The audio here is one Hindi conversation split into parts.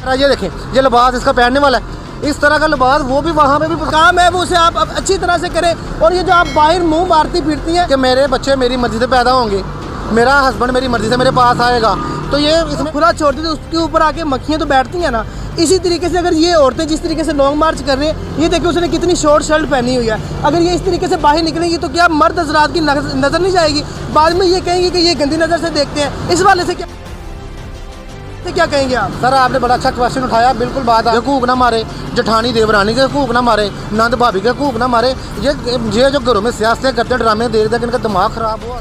ये देखें, ये लिबास इसका पहनने वाला है, इस तरह का लिबास वो भी वहाँ पे भी काम है, वो उसे आप अच्छी तरह से करें। और ये जो आप बाहर मुंह मारती फिरती हैं कि मेरे बच्चे मेरी मर्जी से पैदा होंगे, मेरा हस्बैंड मेरी मर्जी से मेरे पास आएगा, तो ये इसमें खुला छोड़ती तो उसके ऊपर आके मक्खियाँ तो बैठती हैं ना। इसी तरीके से अगर ये औरतें जिस तरीके से लॉन्ग मार्च कर रहे हैं, ये देखिए उसने कितनी शॉर्ट शर्ट पहनी हुई है, अगर ये इस तरीके से बाहर निकलेंगी तो क्या मर्द हज़रात की नज़र नहीं जाएगी? बाद में ये कहेंगे कि ये गंदी नज़र से देखते हैं। इस वाले से क्या कहेंगे आप? सर आपने बड़ा अच्छा क्वेश्चन उठाया, बिल्कुल बात है। हकूक ना मारे, जेठानी देवरानी के हकूक ना मारे, नंद भाभी के हकूक ना मारे। ये जो घरों में सियासतें करते हैं, ड्रामे देख देख इनका दिमाग ख़राब हुआ।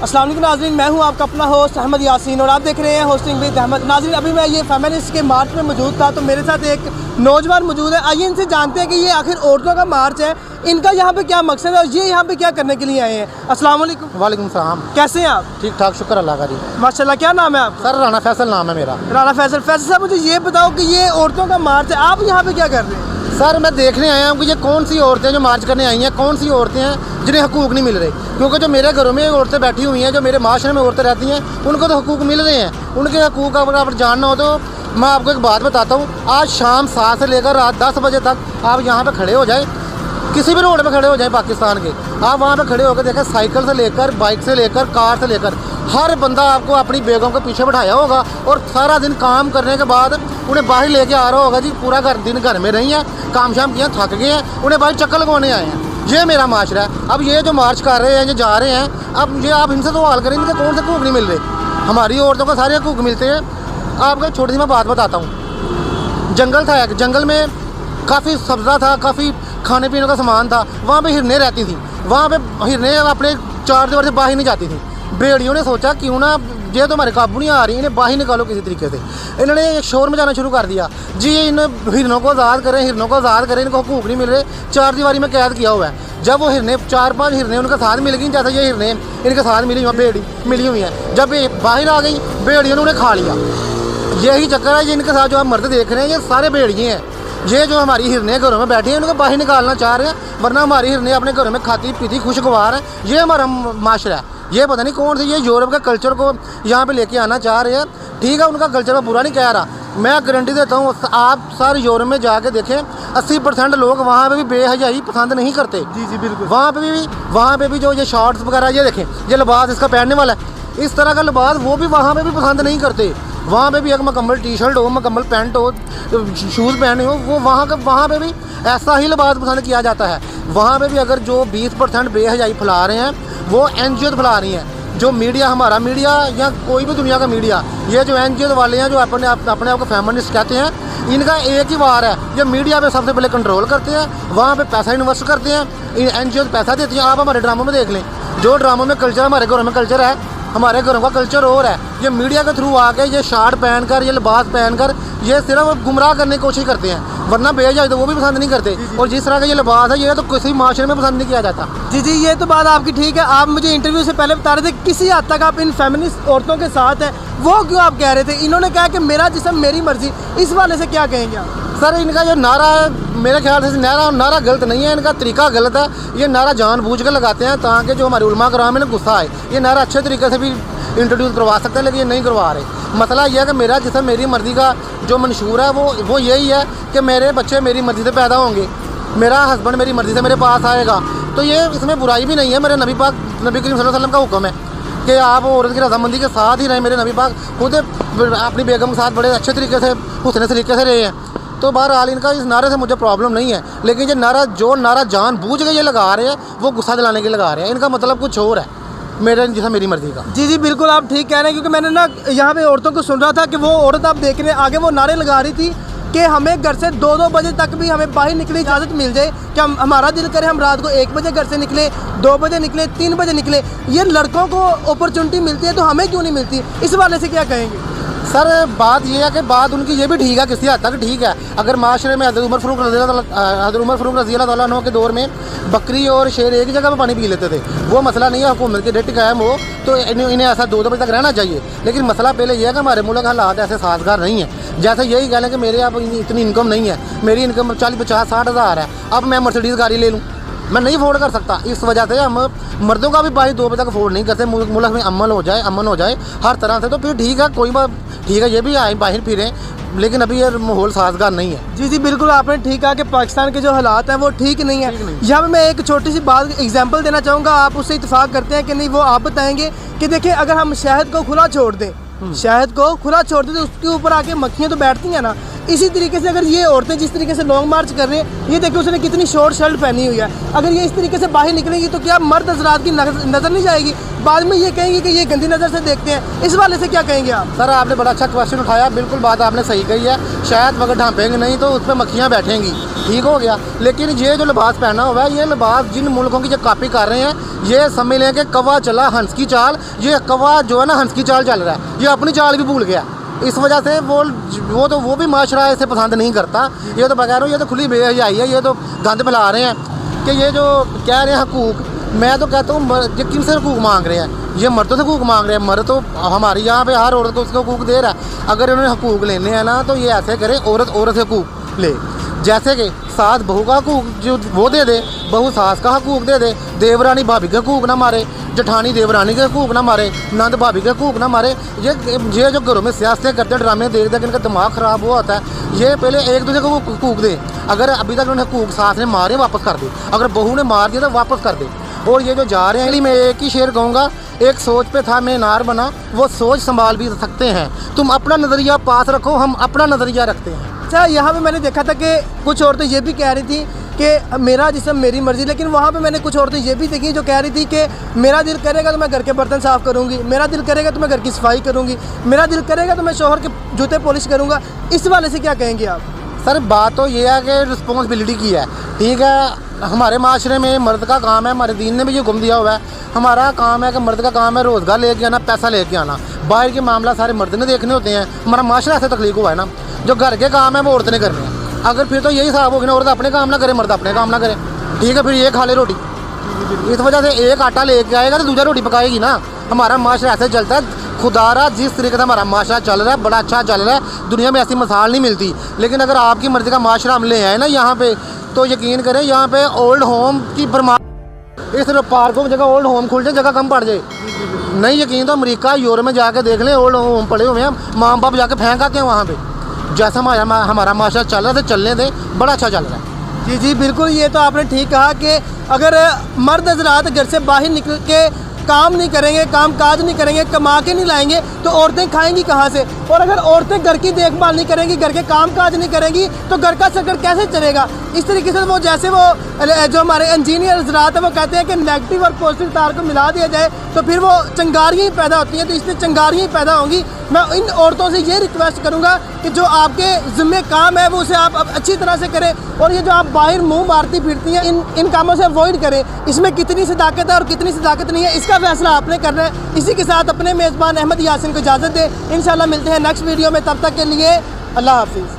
अस्सलाम वालेकुम नाज़रीन, मैं हूं आपका अपना होस्ट अहमद यासीन और आप देख रहे हैं होस्टिंग विद अहमद। नाज़रीन, अभी मैं ये फेमिनिस्ट के मार्च में मौजूद था, तो मेरे साथ एक नौजवान मौजूद है। आइए इनसे जानते हैं कि ये आखिर औरतों का मार्च है, इनका यहाँ पे क्या मकसद है और ये यहाँ पे क्या करने के लिए आए हैं। अस्सलाम वालेकुम। वालेकुम सलाम। कैसे हैं आप? ठीक ठाक, शुक्र अल्लाह का जी। माशाल्लाह। क्या नाम है आपका? सर राना फैसल नाम है मेरा। राना फैसल। फैसल साहब, मुझे ये बताओ कि ये औरतों का मार्च है, आप यहाँ पे क्या कर रहे हैं? सर मैं देखने आया हूँ कि ये कौन सी औरतें जो मार्च करने आई हैं, कौन सी औरतें हैं जिन्हें हकूक नहीं मिल रहे। क्योंकि जो मेरे घरों में औरतें बैठी हुई हैं, जो मेरे माशरे में औरतें रहती हैं, उनको तो हकूक मिल रहे हैं। उनके हकूक अगर आप जानना हो तो मैं आपको एक बात बताता हूँ। आज शाम 7 से लेकर रात 10 बजे तक आप यहाँ पर खड़े हो जाए, किसी भी रोड पे खड़े हो जाए पाकिस्तान के, आप वहाँ पे खड़े होकर देखें, साइकिल से लेकर, बाइक से लेकर, कार से लेकर, हर बंदा आपको अपनी बेगम के पीछे बैठाया होगा और सारा दिन काम करने के बाद उन्हें बाहर लेके आ रहा होगा जी। पूरा दिन घर में रही हैं, काम शाम किया, थक गए हैं, उन्हें बाहर चक्कर लगवाने आए हैं। ये मेरा माशरा है। अब ये जो मार्च कर रहे हैं, ये जा रहे हैं, अब ये आप इनसे सवाल करें, इनके कौन से हकूक नहीं मिल रहे? हमारी औरतों को सारे हकूक मिलते हैं। आपको एक छोटी सी मैं बात बताता हूँ। जंगल था, एक जंगल में काफ़ी सब्ज़ा था, काफ़ी खाने पीने का सामान था, वहाँ पे हिरनें रहती थी। वहाँ पे हिरनें अपने चार दीवार से बाहर नहीं जाती थी। भेड़ियों ने सोचा क्यों ना, ये तो हमारे काबू नहीं आ रही, इन्हें बाहर निकालो किसी तरीके से। इन्होंने एक शोर में जाना शुरू कर दिया जी, इन हिरनों को आज़ाद करें, हिरनों को आज़ाद करें, इनको हकूक नहीं मिल रहे, चार दीवारी में कैद किया हुआ है। जब वो हिरने 4-5 हिरने उनके साथ मिल गई, जैसे ये हिरने इनके साथ मिली हुई भेड़ी मिली हुई हैं, जब ये बाहर आ गई, भेड़ियों ने उन्हें खा लिया। यही चक्कर है, ये इनके साथ जो आप मर्द देख रहे हैं, ये सारे भेड़िए हैं। ये जो हमारी हिरने घरों में बैठी हैं, उनको बाहर निकालना चाह रहे हैं, वरना हमारी हिरने अपने घरों में खाती पीती खुशगवार है। ये हमारा माशरा है। ये पता नहीं कौन सी ये यूरोप के कल्चर को यहाँ पे लेके आना चाह रहे हैं। ठीक है, उनका कल्चर मैं बुरा नहीं कह रहा, मैं गारंटी देता हूँ, आप सारे यूरोप में जाके देखें, 80% लोग वहाँ पे भी बेहयाई पसंद नहीं करते। जी बिल्कुल। वहाँ पे भी जो ये शॉर्ट्स वगैरह, ये देखें, ये लिबास इसका पहनने वाला है, इस तरह का लिबास वो भी वहाँ पे भी पसंद नहीं करते। वहाँ पे भी एक मुकम्मल टी-शर्ट हो, मुकम्मल पैंट हो, शूज़ पहने हो, वो वहाँ पे भी ऐसा ही लिबास पसंद किया जाता है। वहाँ पे भी अगर जो 20% बेहयाई फैला रहे हैं, वो NGO फैला रही हैं। जो मीडिया, हमारा मीडिया या कोई भी दुनिया का मीडिया, ये जो NGO वाले हैं, जो अपने आप को फेमिनिस्ट कहते हैं, इनका एक ही वार है, ये मीडिया पे सबसे पहले कंट्रोल करते हैं, वहाँ पे पैसा इन्वेस्ट करते हैं, NGO पैसा देती हैं। आप हमारे ड्रामों में देख लें, जो ड्रामों में कल्चर, हमारे घरों में कल्चर है, हमारे घरों का कल्चर और है। ये मीडिया के थ्रू आके ये शर्ट पहनकर, ये लिबास पहनकर, ये सिर्फ गुमराह करने की कोशिश करते हैं, वरना बेहयाई तो वो भी पसंद नहीं करते। और जिस तरह का ये लिबास है, ये तो किसी माशरे में पसंद नहीं किया जाता। जी, ये तो बात आपकी ठीक है। आप मुझे इंटरव्यू से पहले बता रहे थे किसी हद तक आप इन फेमिनिस्ट औरतों के साथ हैं, वो क्यों आप कह रहे थे? इन्होंने कहा कि मेरा जिस्म मेरी मर्जी, इस वाले से क्या कहेंगे आप? सर इनका जो नारा है, मेरे ख्याल से नारा गलत नहीं है, इनका तरीका गलत है। ये नारा जानबूझ कर लगाते हैं ताकि जो हमारे उलमा कराम में गुस्सा आए। ये नारा अच्छे तरीके से भी इंट्रोड्यूस करवा सकते हैं, लेकिन ये नहीं करवा रहे। मसला यह है कि मेरा जिसम मेरी मर्ज़ी का जो मंशूर है, वो यही है कि मेरे बच्चे मेरी मर्ज़ी से पैदा होंगे, मेरा हस्बैंड मेरी मर्ज़ी से मेरे पास आएगा। तो ये इसमें बुराई भी नहीं है। मेरे नबी करीम सल्लल्लाहु अलैहि वसल्लम का हुक्म है कि आप औरत की रज़ामंदी के साथ ही रहें। मेरे नबी पाक खुद अपनी बेगम के साथ बड़े अच्छे तरीके से, हुस्न सलीके से रहे हैं। तो बहरहाल इनका इस नारे से मुझे प्रॉब्लम नहीं है, लेकिन जो नारा जानबूझ के ये लगा रहे हैं, वो गुस्सा दिलाने के लगा रहे हैं। इनका मतलब कुछ और है, जैसा मेरी मर्जी का। जी बिल्कुल, आप ठीक कह रहे हैं। क्योंकि मैंने ना यहाँ पे औरतों को सुन रहा था कि वो औरत, आप देख रहे हैं, आगे वो नारे लगा रही थी कि हमें घर से 2-2 बजे तक भी हमें बाहर निकले इजाज़त मिल जाए, कि हमारा दिल करे हम रात को 1 बजे घर से निकले, 2 बजे निकले, 3 बजे निकले। ये लड़कों को अपॉर्चुनिटी मिलती है, तो हमें क्यों नहीं मिलती? इस वाले से क्या कहेंगे? सर बात यह है कि बात उनकी ये भी ठीक है, किसी हद तक ठीक है। अगर माशरे में हज़रत उमर फ़ारूक रज़ी अल्लाह तआला अन्हु के दौर में बकरी और शेर एक जगह पर पानी पी लेते थे, वो मसला नहीं है। हुकूमत की रेट कायम हो तो इन्हें ऐसा 2-2 बजे तक रहना चाहिए। लेकिन मसला पहले यह है कि हमारे मुल्क हालात ऐसे साजगार नहीं है। जैसे यही कह लें कि मेरे अब इतनी इनकम नहीं है, मेरी इनकम 40-50-60 हज़ार है, अब मैं मर्सिडीज़ गाड़ी ले लूँ, मैं नहीं अफोर्ड कर सकता। इस वजह से हम मर्दों का भी 2 बजे तक अफोर्ड नहीं करते। मुल्क में अमन हो जाए हर तरह से, तो फिर ठीक है, कोई बात ठीक है, ये भी आए बाहर फिरें, लेकिन अभी ये माहौल साजगार नहीं है। जी जी बिल्कुल, आपने ठीक कहा कि पाकिस्तान के जो हालात हैं वो ठीक नहीं है। यहाँ पे मैं एक छोटी सी बात एग्जांपल देना चाहूँगा, आप उससे इत्तेफाक करते हैं कि नहीं वो आप बताएंगे कि देखिए अगर हम शहद को खुला छोड़ दें, शहद को खुला छोड़ दें तो उसके ऊपर आके मक्खियाँ तो बैठती हैं ना। इसी तरीके से अगर ये औरतें जिस तरीके से लॉन्ग मार्च कर रहे हैं, ये देखिए उसने कितनी शॉर्ट शर्ट पहनी हुई है, अगर ये इस तरीके से बाहर निकलेंगी तो क्या मर्द हज़रात की नज़र नहीं जाएगी? बाद में ये कहेंगे कि ये गंदी नज़र से देखते हैं। इस वाले से क्या कहेंगे आप? सर आपने बड़ा अच्छा क्वेश्चन उठाया, बिल्कुल बात आपने सही कही है। शायद अगर ढांपेंगे नहीं तो उस पर मक्खियाँ बैठेंगी, ठीक हो गया। लेकिन ये जो लिबास पहना हुआ है, ये लिबास जिन मुल्कों की जो कॉपी कर रहे हैं, ये समझ लें कि कौवा चला हंस की चाल, ये कौवा जो है ना हंस की चाल चल रहा है, ये अपनी चाल भी भूल गया। इस वजह से वो भी माशरा इसे पसंद नहीं करता। ये तो बगैर ये तो खुली बेहयाई है, ये तो गंद फैला रहे हैं कि ये जो कह रहे हैं हकूक़, मैं तो कहता हूँ ये किन से हकूक़ मांग रहे हैं? ये मर्दों से हकूक़ मांग रहे हैं। मर्द तो हमारे यहाँ पे हर औरत को उसके हकूक़ दे रहा है। अगर इन्होंने हकूक़ लेने हैं ना तो ये ऐसे करे, औरत से हकूक़ ले। जैसे कि सास बहू का हकूक़ जो वो दे दे, बहू सास का हकूक़ दे दे, देवरानी भाभी के हकूक़ ना मारे, जेठानी देवरानी के हकूक़ ना मारे, नंद भाभी के हकूक़ ना मारे। ये जो घरों में सियासतें करते हैं, ड्रामे देख देख इनका दिमाग ख़राब हुआ होता है। ये पहले एक दूसरे को हकूक़ दे, अगर अभी तक उन्होंने हकूक़ सास ने मारे वापस कर दे, अगर बहू ने मार दिया तो वापस कर दे। और ये जो जा रहे हैं, मैं एक ही शेर कहूँगा, एक सोच पे था मैं नार बना, वो सोच संभाल भी सकते हैं। तुम अपना नज़रिया पास रखो, हम अपना नज़रिया रखते हैं। अच्छा, यहाँ पे मैंने देखा था कि कुछ औरतें ये भी कह रही थी कि मेरा जिस्म मेरी मर्ज़ी, लेकिन वहाँ पे मैंने कुछ औरतें ये भी देखी जो कह रही थी कि मेरा दिल करेगा तो मैं घर के बर्तन साफ़ करूँगी, मेरा दिल करेगा तो मैं घर की सफाई करूँगी, मेरा दिल करेगा तो मैं शोहर के जूते पॉलिश करूँगा। इस वाले से क्या कहेंगे आप? सर बात तो ये है कि रिस्पॉन्सिबिलिटी की है, ठीक है। हमारे माशरे में मर्द का काम है, हमारे दीन ने भी ये गुम दिया हुआ है। हमारा काम है कि मर्द का काम है रोज़गार लेके आना, पैसा लेके आना, बाहर के मामला सारे मर्द ने देखने होते हैं। हमारा माशरा ऐसे तख्लीक हुआ है ना, जो घर के काम है वो औरत ने करने हैं। अगर फिर तो यही हिसाब होगी ना, औरत अपने काम ना करे, मर्द अपने काम ना करे, ठीक है, फिर ये खा ले रोटी। इस वजह से एक आटा लेके आएगा तो दूसरा रोटी पकाएगी ना। हमारा माशरा ऐसे चलता है। खुदारा जिस तरीके से हमारा माशरा चल रहा है, बड़ा अच्छा चल रहा है, दुनिया में ऐसी मिसाल नहीं मिलती। लेकिन अगर आपकी मर्ज़ी का माशरा हम ले आए ना यहाँ पे, तो यकीन करें यहाँ पे ओल्ड होम की भरमार, इस पार्कों में जगह ओल्ड होम खुल जाए, जगह कम पड़ जाए। नहीं यकीन तो अमेरिका यूरोप में जाके देख लें, ओल्ड होम पड़े हुए हैं, माँ बाप जाके फेंक आते हैं वहाँ पे। जैसा हमारा माशरा चल रहा था, चलने दे, बड़ा अच्छा चल रहा है। जी जी बिल्कुल, ये तो आपने ठीक कहा कि अगर मर्द हज़रात घर से बाहर निकल के काम नहीं करेंगे, काम काज नहीं करेंगे, कमा के नहीं लाएंगे तो औरतें खाएंगी कहाँ से? और अगर औरतें घर की देखभाल नहीं करेंगी, घर के काम काज नहीं करेंगी तो घर का चक्कर कैसे चलेगा? इस तरीके से वो जैसे वो जो हमारे इंजीनियर हज़रात हैं वो कहते हैं कि नेगेटिव और पॉजिटिव तार को मिला दिया जाए तो फिर वो चंगारियाँ ही पैदा होती हैं, तो इसलिए चंगारियाँ ही पैदा होंगी। मैं इन औरतों से ये रिक्वेस्ट करूँगा कि जो आपके ज़िम्मे काम है वो उसे आप अच्छी तरह से करें, और ये जो आप बाहर मुँह मारती फिरती हैं इन कामों से अवॉइड करें। इसमें कितनी सदाकत है और कितनी सदाकत नहीं है, इसका फैसला आपने करना है। इसी के साथ अपने मेज़बान अहमद यासिन को इजाज़त दें। इंशाल्लाह मिलते हैं नेक्स्ट वीडियो में, तब तक के लिए अल्लाह हाफिज़।